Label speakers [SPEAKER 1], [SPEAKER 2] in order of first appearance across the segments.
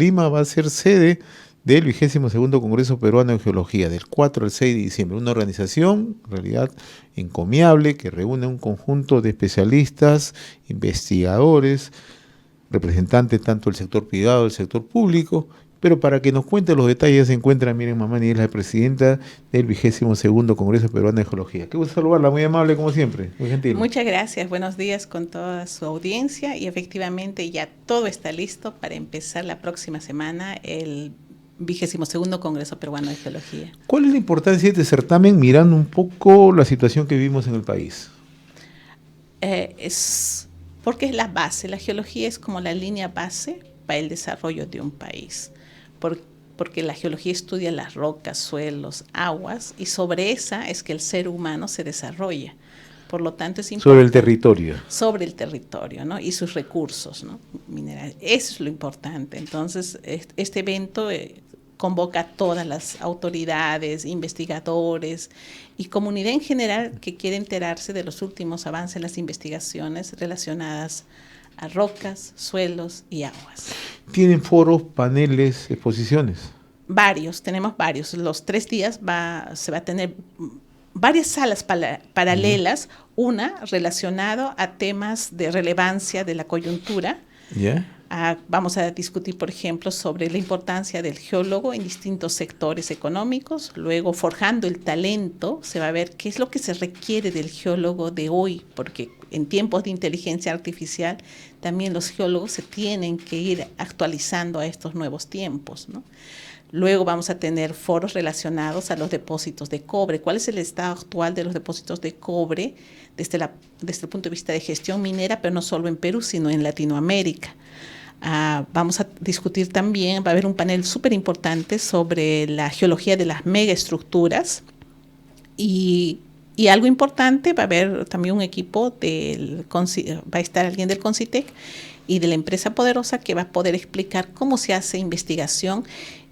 [SPEAKER 1] Lima va a ser sede del 22º Congreso Peruano de Geología, del 4 al 6 de diciembre. Una organización, en realidad, encomiable, que reúne un conjunto de especialistas, investigadores, representantes tanto del sector privado, del sector público, pero para que nos cuente los detalles se encuentra Miriam Mamani, es la presidenta del 22º Congreso Peruano de Geología. Qué gusto saludarla, muy amable como siempre, muy gentil.
[SPEAKER 2] Muchas gracias, buenos días con toda su audiencia y efectivamente ya todo está listo para empezar la próxima semana el 22º Congreso Peruano de Geología.
[SPEAKER 1] ¿Cuál es la importancia de este certamen mirando un poco la situación que vivimos en el país?
[SPEAKER 2] Porque es la base, la geología es como la línea base para el desarrollo de un país, porque la geología estudia las rocas, suelos, aguas, y sobre esa es que el ser humano se desarrolla. Por lo tanto, es importante.
[SPEAKER 1] Sobre el territorio.
[SPEAKER 2] Sobre el territorio, ¿no? Y sus recursos, ¿no? Minerales. Eso es lo importante. Entonces, este evento convoca a todas las autoridades, investigadores y comunidad en general que quiere enterarse de los últimos avances en las investigaciones relacionadas a rocas, suelos y aguas.
[SPEAKER 1] ¿Tienen foros, paneles, exposiciones?
[SPEAKER 2] Tenemos varios. Los 3 días se va a tener varias salas paralelas, una relacionada a temas de relevancia de la coyuntura. Vamos a discutir, por ejemplo, sobre la importancia del geólogo en distintos sectores económicos. Luego, forjando el talento, se va a ver qué es lo que se requiere del geólogo de hoy, porque en tiempos de inteligencia artificial también los geólogos se tienen que ir actualizando a estos nuevos tiempos, ¿no? Luego vamos a tener foros relacionados a los depósitos de cobre. ¿Cuál es el estado actual de los depósitos de cobre desde el punto de vista de gestión minera, pero no solo en Perú, sino en Latinoamérica? Vamos a discutir también, va a haber un panel súper importante sobre la geología de las megaestructuras y algo importante, va a haber también un equipo va a estar alguien del CONCITEC y de la empresa Poderosa que va a poder explicar cómo se hace investigación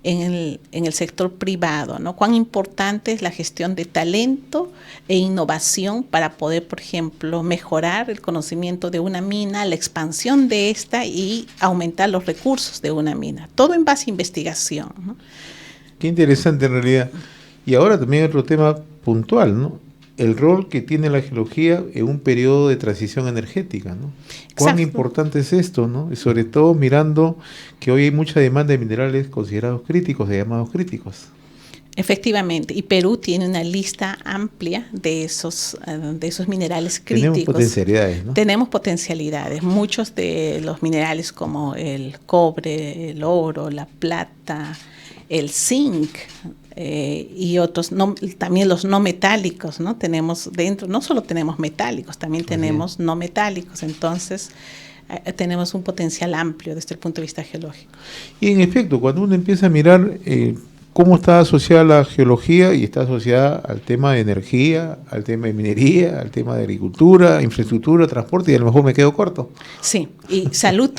[SPEAKER 2] en el sector privado, ¿no? Cuán importante es la gestión de talento e innovación para poder, por ejemplo, mejorar el conocimiento de una mina, la expansión de esta y aumentar los recursos de una mina. Todo en base a investigación, ¿no?
[SPEAKER 1] Qué interesante en realidad. Y ahora también otro tema puntual, ¿no? El rol que tiene la geología en un periodo de transición energética, ¿no? Cuán
[SPEAKER 2] Exacto.
[SPEAKER 1] importante es esto, ¿no? Y sobre todo mirando que hoy hay mucha demanda de minerales considerados críticos, de llamados críticos.
[SPEAKER 2] Efectivamente, y Perú tiene una lista amplia de esos minerales críticos.
[SPEAKER 1] Tenemos potencialidades, ¿no?
[SPEAKER 2] Tenemos potencialidades. Muchos de los minerales como el cobre, el oro, la plata, el zinc, y otros, también los no metálicos, ¿no? Tenemos dentro, no solo tenemos metálicos, también tenemos no metálicos, entonces tenemos un potencial amplio desde el punto de vista geológico.
[SPEAKER 1] Y en efecto, cuando uno empieza a mirar cómo está asociada la geología y está asociada al tema de energía, al tema de minería, al tema de agricultura, infraestructura, transporte, y a lo mejor me quedo corto.
[SPEAKER 2] Sí, y salud.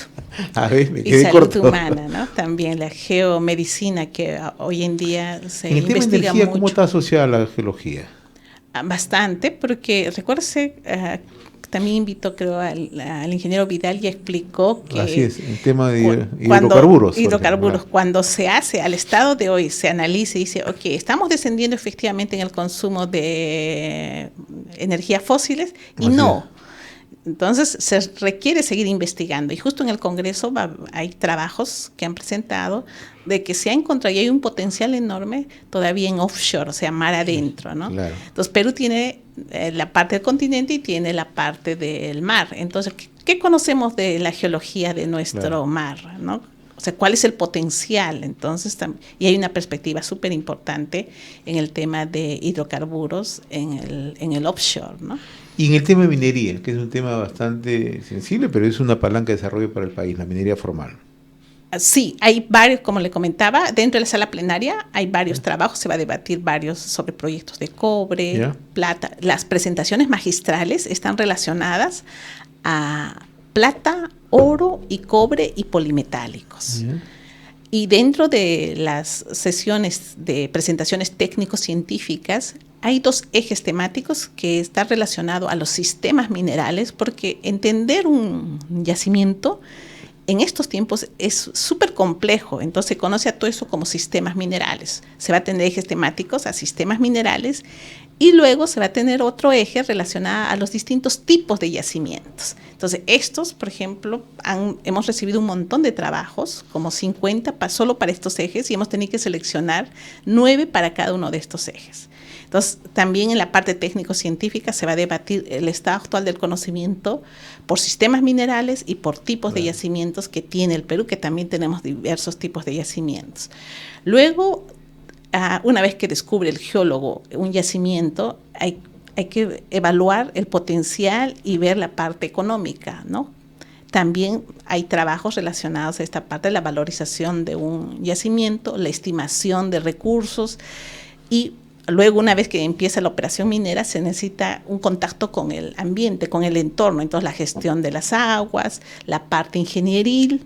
[SPEAKER 1] A ver, me
[SPEAKER 2] y
[SPEAKER 1] quedé
[SPEAKER 2] salud
[SPEAKER 1] corto.
[SPEAKER 2] humana, ¿no? También la geomedicina que hoy en día se investiga mucho.
[SPEAKER 1] En el tema de energía, ¿cómo está asociada la geología?
[SPEAKER 2] Bastante, porque recuérdese, también invitó, creo, al ingeniero Vidal y explicó que...
[SPEAKER 1] Así es, el tema de hidrocarburos.
[SPEAKER 2] Hidrocarburos, cuando se hace, al estado de hoy, se analiza y dice, ok, estamos descendiendo efectivamente en el consumo de energías fósiles y
[SPEAKER 1] así
[SPEAKER 2] no.
[SPEAKER 1] Es.
[SPEAKER 2] Entonces, se requiere seguir investigando. Y justo en el Congreso hay trabajos que han presentado de que se ha encontrado y hay un potencial enorme todavía en offshore, o sea, mar adentro, ¿no?
[SPEAKER 1] Claro.
[SPEAKER 2] Entonces, Perú tiene la parte del continente y tiene la parte del mar. Entonces, ¿qué conocemos de la geología de nuestro mar, ¿no? O sea, ¿cuál es el potencial? Entonces, y hay una perspectiva súper importante en el tema de hidrocarburos en el offshore, ¿no?
[SPEAKER 1] Y en el tema de minería, que es un tema bastante sensible, pero es una palanca de desarrollo para el país, la minería formal.
[SPEAKER 2] Sí, hay varios, como le comentaba, dentro de la sala plenaria hay varios trabajos, se va a debatir varios sobre proyectos de cobre, plata. Las presentaciones magistrales están relacionadas a plata, oro y cobre y polimetálicos. Y dentro de las sesiones de presentaciones técnico-científicas hay 2 ejes temáticos que están relacionados a los sistemas minerales, porque entender un yacimiento en estos tiempos es súper complejo, entonces se conoce a todo eso como sistemas minerales. Se va a tener ejes temáticos a sistemas minerales y luego se va a tener otro eje relacionado a los distintos tipos de yacimientos. Entonces, estos, por ejemplo, hemos recibido un montón de trabajos, como 50 solo para estos ejes, y hemos tenido que seleccionar 9 para cada uno de estos ejes. Entonces, también en la parte técnico-científica se va a debatir el estado actual del conocimiento por sistemas minerales y por tipos de yacimientos que tiene el Perú, que también tenemos diversos tipos de yacimientos. Luego, una vez que descubre el geólogo un yacimiento, hay que evaluar el potencial y ver la parte económica, ¿no? También hay trabajos relacionados a esta parte de la valorización de un yacimiento, la estimación de recursos y luego, una vez que empieza la operación minera, se necesita un contacto con el ambiente, con el entorno. Entonces, la gestión de las aguas, la parte ingenieril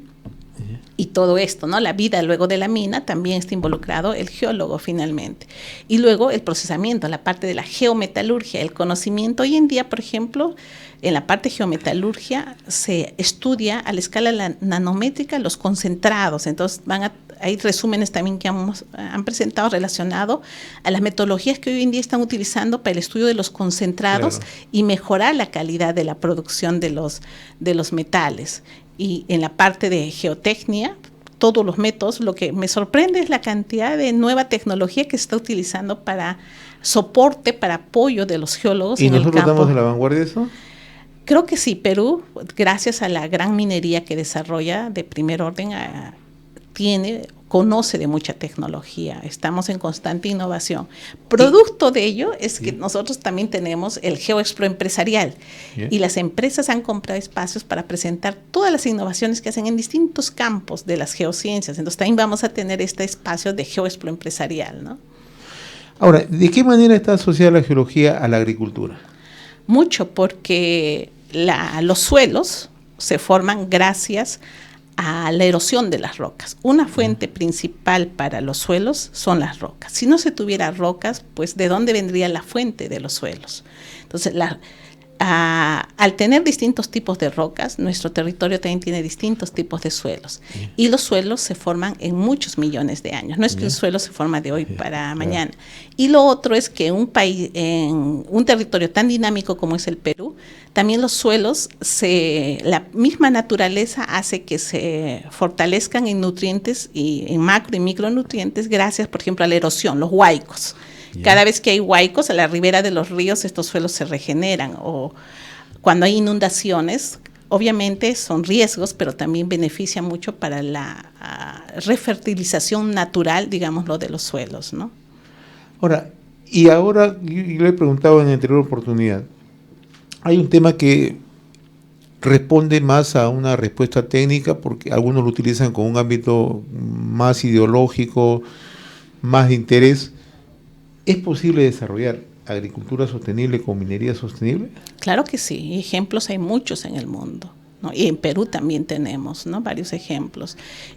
[SPEAKER 2] y todo esto, ¿no? La vida luego de la mina también está involucrado el geólogo finalmente. Y luego el procesamiento, la parte de la geometalurgia, el conocimiento. Hoy en día, por ejemplo, en la parte de geometalurgia se estudia a la escala nanométrica los concentrados. Entonces, hay resúmenes también que han presentado relacionado a las metodologías que hoy en día están utilizando para el estudio de los concentrados y mejorar la calidad de la producción de los metales. Y en la parte de geotecnia, todos los métodos, lo que me sorprende es la cantidad de nueva tecnología que se está utilizando para soporte, para apoyo de los geólogos en el campo.
[SPEAKER 1] ¿Y nosotros estamos en la vanguardia de eso?
[SPEAKER 2] Creo que sí. Perú, gracias a la gran minería que desarrolla de primer orden, conoce de mucha tecnología. Estamos en constante innovación. Producto de ello es que nosotros también tenemos el GeoExpro empresarial y las empresas han comprado espacios para presentar todas las innovaciones que hacen en distintos campos de las geociencias. Entonces también vamos a tener este espacio de GeoExpro empresarial, ¿no?
[SPEAKER 1] Ahora, ¿de qué manera está asociada la geología a la agricultura?
[SPEAKER 2] Mucho, porque los suelos se forman gracias a la erosión de las rocas. Una fuente principal para los suelos son las rocas. Si no se tuviera rocas, pues ¿de dónde vendría la fuente de los suelos? Entonces, al tener distintos tipos de rocas, nuestro territorio también tiene distintos tipos de suelos. Y los suelos se forman en muchos millones de años. No es que un suelo se forma de hoy para mañana. Y lo otro es que en un territorio tan dinámico como es el Perú, también los suelos, la misma naturaleza hace que se fortalezcan en nutrientes y en macro y micronutrientes gracias, por ejemplo, a la erosión, los huaicos. Cada vez que hay huaicos a la ribera de los ríos, estos suelos se regeneran. O cuando hay inundaciones, obviamente son riesgos, pero también beneficia mucho para la refertilización natural, digámoslo, de los suelos, ¿no?
[SPEAKER 1] Ahora, yo le he preguntado en la anterior oportunidad, hay un tema que responde más a una respuesta técnica, porque algunos lo utilizan con un ámbito más ideológico, más de interés. ¿Es posible desarrollar agricultura sostenible con minería sostenible?
[SPEAKER 2] Claro que sí, ejemplos hay muchos en el mundo, ¿no? Y en Perú también tenemos, ¿no?, varios ejemplos,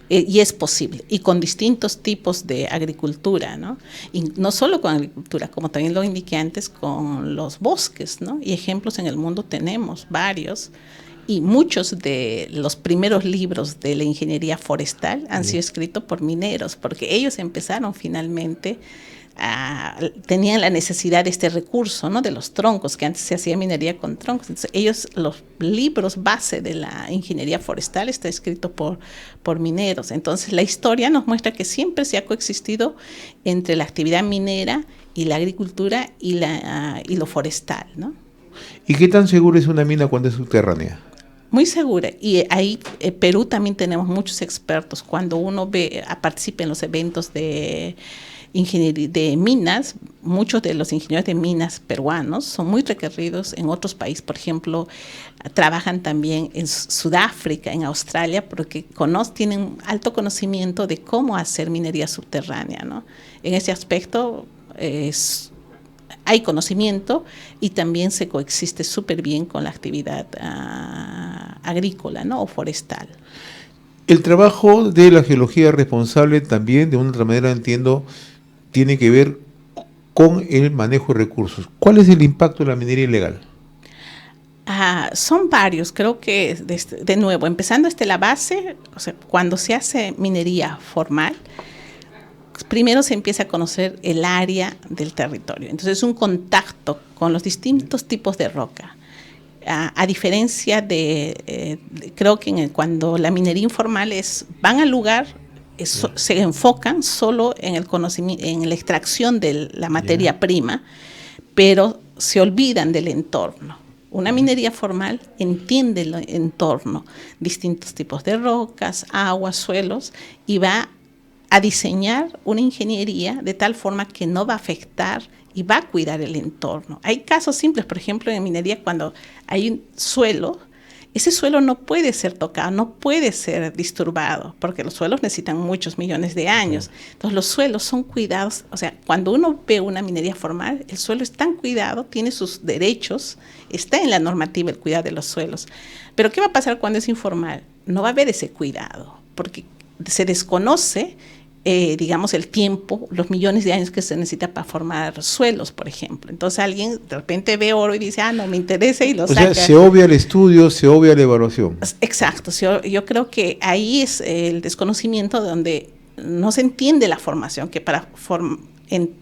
[SPEAKER 2] y es posible, y con distintos tipos de agricultura, ¿no? Y no solo con agricultura, como también lo indiqué antes, con los bosques, ¿no? Y ejemplos en el mundo tenemos varios, y muchos de los primeros libros de la ingeniería forestal han sido escritos por mineros, porque ellos empezaron finalmente tenían la necesidad de este recurso, ¿no?, de los troncos, que antes se hacía minería con troncos. Entonces, los libros base de la ingeniería forestal está escrito por mineros. Entonces, la historia nos muestra que siempre se ha coexistido entre la actividad minera y la agricultura y lo forestal, ¿no?
[SPEAKER 1] ¿Y qué tan segura es una mina cuando es subterránea?
[SPEAKER 2] Muy segura. Y ahí en Perú también tenemos muchos expertos. Cuando uno participa en los eventos de ingeniería de minas, muchos de los ingenieros de minas peruanos son muy requeridos en otros países. Por ejemplo, trabajan también en Sudáfrica, en Australia, porque tienen alto conocimiento de cómo hacer minería subterránea, ¿no? En ese aspecto hay conocimiento y también se coexiste súper bien con la actividad agrícola, ¿no?, o forestal.
[SPEAKER 1] El trabajo de la geología responsable también, de una otra manera entiendo, tiene que ver con el manejo de recursos. ¿Cuál es el impacto de la minería ilegal?
[SPEAKER 2] Son varios, creo que de nuevo, empezando desde la base, o sea, cuando se hace minería formal, primero se empieza a conocer el área del territorio. Entonces, un contacto con los distintos tipos de roca. A diferencia creo que cuando la minería informal van al lugar, se enfocan solo en el conocimiento, en la extracción de la materia prima, pero se olvidan del entorno. Una minería formal entiende el entorno, distintos tipos de rocas, aguas, suelos, y va a diseñar una ingeniería de tal forma que no va a afectar y va a cuidar el entorno. Hay casos simples, por ejemplo, en minería, cuando hay un suelo, ese suelo no puede ser tocado, no puede ser disturbado, porque los suelos necesitan muchos millones de años. Entonces, los suelos son cuidados. O sea, cuando uno ve una minería formal, el suelo es tan cuidado, tiene sus derechos, está en la normativa el cuidado de los suelos. Pero, ¿qué va a pasar cuando es informal? No va a haber ese cuidado, porque se desconoce, digamos, el tiempo, los millones de años que se necesita para formar suelos, por ejemplo. Entonces alguien de repente ve oro y dice, no me interesa, y lo saca.
[SPEAKER 1] O sea, se obvia el estudio, se obvia la evaluación.
[SPEAKER 2] Exacto. Yo creo que ahí es el desconocimiento donde no se entiende la formación, que para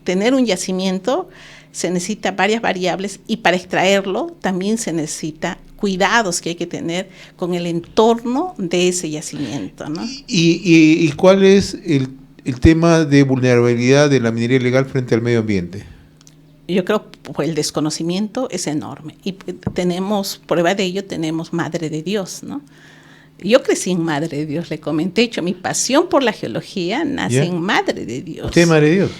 [SPEAKER 2] tener un yacimiento se necesita varias variables, y para extraerlo también se necesita cuidados que hay que tener con el entorno de ese yacimiento, ¿no?
[SPEAKER 1] ¿Y cuál es el tema de vulnerabilidad de la minería ilegal frente al medio ambiente?
[SPEAKER 2] Yo creo que el desconocimiento es enorme, y tenemos prueba de ello, tenemos Madre de Dios, ¿no? Yo crecí en Madre de Dios, le comenté, hecho, mi pasión por la geología nace en Madre de Dios.
[SPEAKER 1] ¿Usted es Madre de Dios?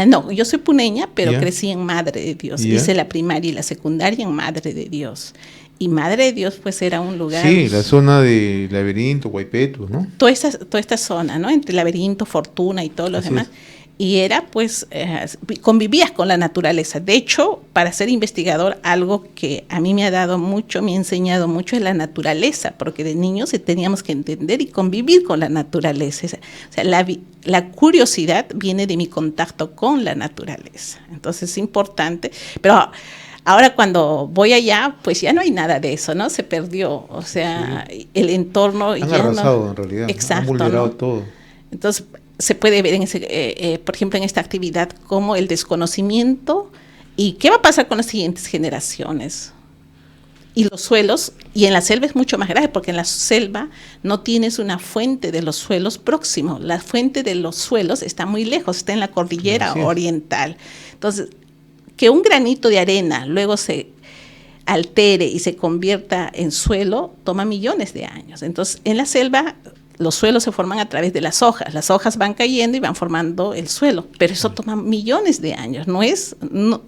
[SPEAKER 2] No, yo soy puneña, pero crecí en Madre de Dios. Hice la primaria y la secundaria en Madre de Dios. Y Madre de Dios, pues, era un lugar...
[SPEAKER 1] Sí, la zona de Laberinto, Guaypetu, ¿no?
[SPEAKER 2] Toda esta zona, ¿no? Entre Laberinto, Fortuna y todos los demás. Y era, pues, convivías con la naturaleza. De hecho, para ser investigador, algo que a mí me ha dado mucho, me ha enseñado mucho, es la naturaleza, porque de niños teníamos que entender y convivir con la naturaleza. O sea, la curiosidad viene de mi contacto con la naturaleza. Entonces, es importante. Pero ahora cuando voy allá, pues ya no hay nada de eso, ¿no? Se perdió. O sea, el entorno...
[SPEAKER 1] Han arrasado, en realidad.
[SPEAKER 2] Exacto,
[SPEAKER 1] han vulnerado todo.
[SPEAKER 2] Entonces, se puede ver, por ejemplo, en esta actividad, como el desconocimiento y qué va a pasar con las siguientes generaciones. Y los suelos, y en la selva es mucho más grave, porque en la selva no tienes una fuente de los suelos próximo. La fuente de los suelos está muy lejos, está en la cordillera oriental. Entonces, que un granito de arena luego se altere y se convierta en suelo, toma millones de años. Entonces, en la selva... los suelos se forman a través de las hojas van cayendo y van formando el suelo, pero eso toma millones de años, no es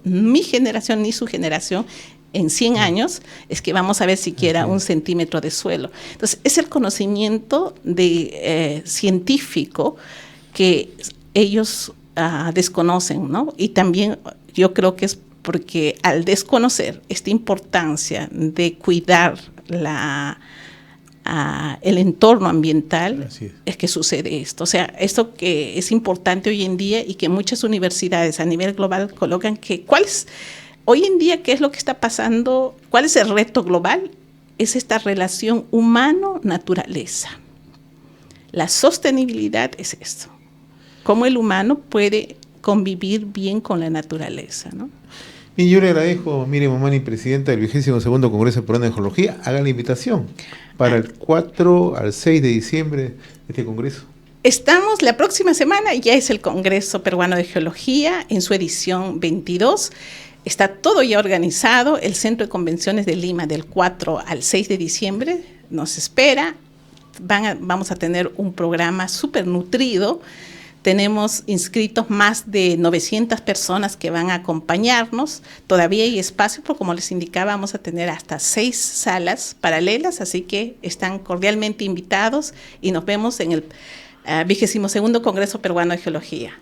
[SPEAKER 2] mi generación ni su generación, en 100 años es que vamos a ver siquiera 1 centímetro de suelo. Entonces, es el conocimiento científico que ellos desconocen, ¿no? Y también yo creo que es porque al desconocer esta importancia de cuidar el entorno ambiental, es que sucede esto. O sea, esto que es importante hoy en día y que muchas universidades a nivel global colocan que hoy en día, ¿qué es lo que está pasando? ¿Cuál es el reto global? Es esta relación humano-naturaleza. La sostenibilidad es esto. Cómo el humano puede convivir bien con la naturaleza, ¿no?
[SPEAKER 1] Y yo le agradezco, Miriam Momani, presidenta del 22º Congreso Peruano de Geología, haga la invitación para el 4 al 6 de diciembre de este congreso.
[SPEAKER 2] Estamos, la próxima semana ya es el Congreso Peruano de Geología en su edición 22. Está todo ya organizado. El Centro de Convenciones de Lima del 4 al 6 de diciembre nos espera. Vamos a tener un programa súper nutrido. Tenemos inscritos más de 900 personas que van a acompañarnos. Todavía hay espacio, pero como les indicaba, vamos a tener hasta 6 salas paralelas, así que están cordialmente invitados y nos vemos en el 22º Congreso Peruano de Geología.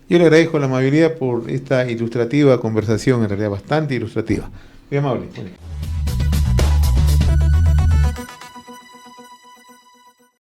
[SPEAKER 1] Yo le agradezco la amabilidad por esta ilustrativa conversación, en realidad bastante ilustrativa. Muy amable.